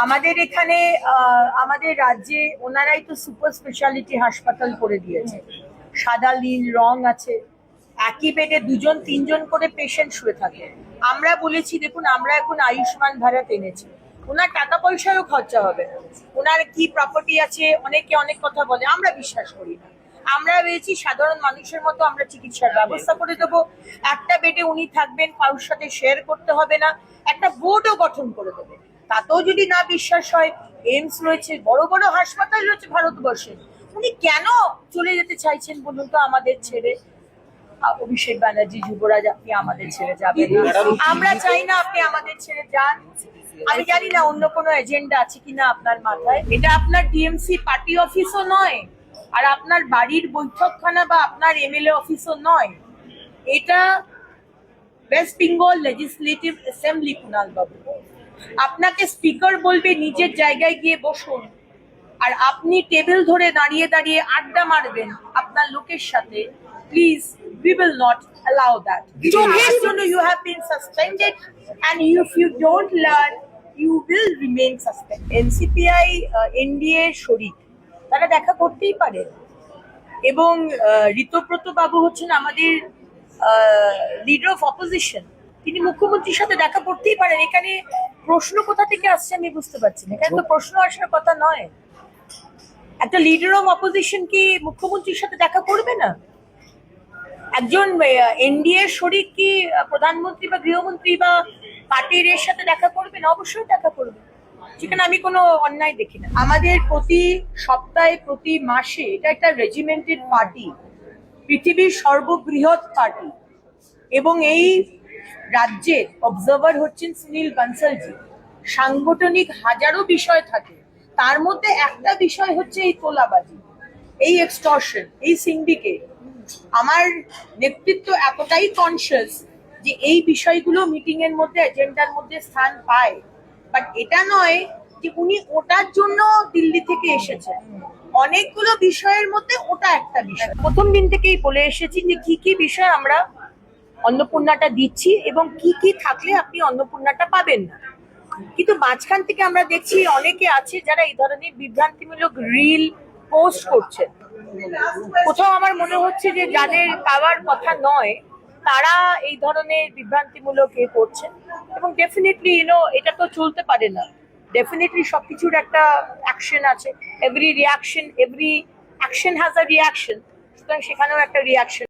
আমাদের এখানে আমাদের রাজ্যে ওনারাই তো সুপার স্পেশালিটি হাসপাতাল করে দিয়েছে। সাদা নীল রং আছে, একই বেডে দুজন তিনজন করে পেশেন্ট শুয়ে থাকে। আমরা বলেছি দেখুন, আমরা এখন আয়ুষ্মান ভারত এনেছি, ওনার টাকা পয়সারও খরচা হবে না। ওনার কি প্রপার্টি আছে, অনেকে অনেক কথা বলে, আমরা বিশ্বাস করি না। আমরা ভেবেছি সাধারণ মানুষের মতো আমরা চিকিৎসার ব্যবস্থা করে দেবো। একটা বেডে উনি থাকবেন, কারোর সাথে শেয়ার করতে হবে না, একটা বোর্ডও গঠন করে দেবে। তাতেও যদি না বিশ্বাস হয়, এইমস রয়েছে, বড় বড় হাসপাতাল রয়েছে ভারতবর্ষে, উনি কেন চলে যেতে চাইছেন বলুন তো আমাদের ছেড়ে? অভিষেক ব্যানার্জি, যুবরাজ, আপনি আমাদের ছেড়ে যাবেন না, আমরা চাই না আপনি আমাদের ছেড়ে যান। আমি জানি না অন্য কোনো এজেন্ডা আছে কিনা আপনার মাথায়। এটা আপনার টিএমসি পার্টি অফিসও নয়, আর আপনার বাড়ির বৈঠকখানা বা আপনার এমএলএ অফিসও নয়। এটা West Bengal legislative assembly. Kunal বাবু, আপনাকে স্পিকার বলবে নিজের জায়গায় গিয়ে বসুন, আর আপনি টেবিল ধরে দাঁড়িয়ে দাঁড়িয়ে আড্ডা মারবেন আপনার লোকের সাথে। Please, we will not allow that. You have been suspended, and if you don't learn, you will remain suspended. NCPI NDA শরিক, তারা দেখা করতেই পারে। এবং ঋতব্রত বাবু হচ্ছেন আমাদের লিডার অফ অপোজিশন, তিনি মুখ্যমন্ত্রীর সাথে দেখা করতেই পারেন। এখানে প্রশ্ন কোথা থেকে আসছে আমি বুঝতে পারছি না। এখানে তো প্রশ্ন আসার কথা নয়। একটা লিডার অফ অপোজিশন কি মুখ্যমন্ত্রীর সাথে দেখা করবে না? একজন এনডিএ শরিক কি প্রধানমন্ত্রী বা গৃহমন্ত্রী বা পার্টির এর সাথে দেখা করবে না? অবশ্যই দেখা করবে, সেখানে আমি কোনো অন্যায় দেখি না। আমাদের প্রতি সপ্তাহে, প্রতি মাসে, এটা একটা রেজিমেন্টেড পার্টি, পৃথিবীর সর্ববৃহৎ পার্টি, এবং এই রাজ্যের অবজারভার হচ্ছেন সুনীল বানসালজি। সাংগঠনিক হাজারো বিষয় থাকে, তার মধ্যে একটা বিষয় হচ্ছে এই তোলাবাজি, এই এক্সটর্শন, এই সিন্ডিকেট। আমার নেতৃত্ব এতটাই কনসিয়াস যে এই বিষয়গুলো মিটিং এর মধ্যে, এজেন্ডার মধ্যে স্থান পায়। বাট এটা নয় যে উনি ওটার জন্য দিল্লি থেকে এসেছেন। অনেকগুলো বিষয়ের মধ্যে ওটা একটা বিষয়। প্রথম দিন থেকেই বলে এসেছি যে কি কি বিষয় আমরা অন্নপূর্ণাটা দিচ্ছি এবং কি কি থাকলে আপনি অন্নপূর্ণাটা পাবেন না। কিন্তু মাঝখান থেকে আমরা দেখছি অনেকে আছে যারা এই ধরনের বিভ্রান্তিমূলক রিল পোস্ট করছে। কোথাও আমার মনে হচ্ছে যে যাদের পাওয়ার কথা নয় তারা এই ধরনের বিভ্রান্তিমূলক করছে, এবং ডেফিনেটলি এটা তো চলতে পারে না। ডেফিনেটলি সবকিছুর একটা অ্যাকশন আছে। Every action has a reaction, সুতরাং সেখানেও একটা রিয়াকশন